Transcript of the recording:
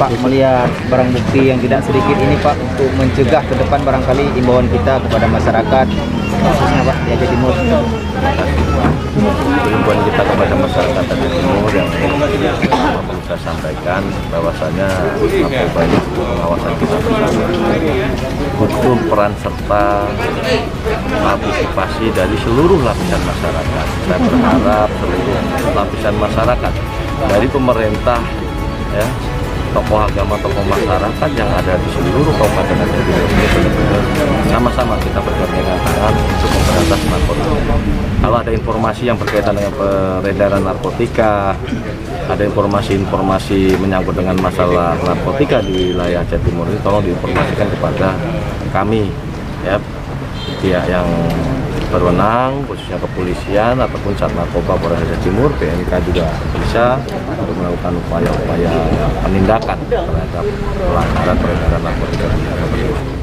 Pak melihat barang bukti yang tidak sedikit ini Pak, untuk mencegah ke depan barangkali imbauan kita kepada masyarakat khususnya Pak di Aceh Timur. Himbauan kita kepada masyarakat Aceh Timur yang perlu saya sampaikan bahwasanya narkoba ini pengawasan kita bersama, butuh peran serta partisipasi dari seluruh lapisan masyarakat. Saya berharap seluruh lapisan masyarakat dari pemerintah, ya, tokoh agama, tokoh masyarakat yang ada di seluruh kabupaten Aceh Timur ini benar-benar sama-sama kita bergandengan tangan untuk memberantas narkotika. Kalau ada informasi yang berkaitan dengan peredaran narkotika, ada informasi-informasi menyangkut dengan masalah narkotika di wilayah Aceh Timur ini, tolong diinformasikan kepada kami, ya, pihak yang berwenang, khususnya kepolisian ataupun Sat Narkoba Polres Aceh Timur. BNK juga bisa untuk melakukan upaya-upaya penindakan terhadap pelanggaran peredaran narkotika di Aceh Timur.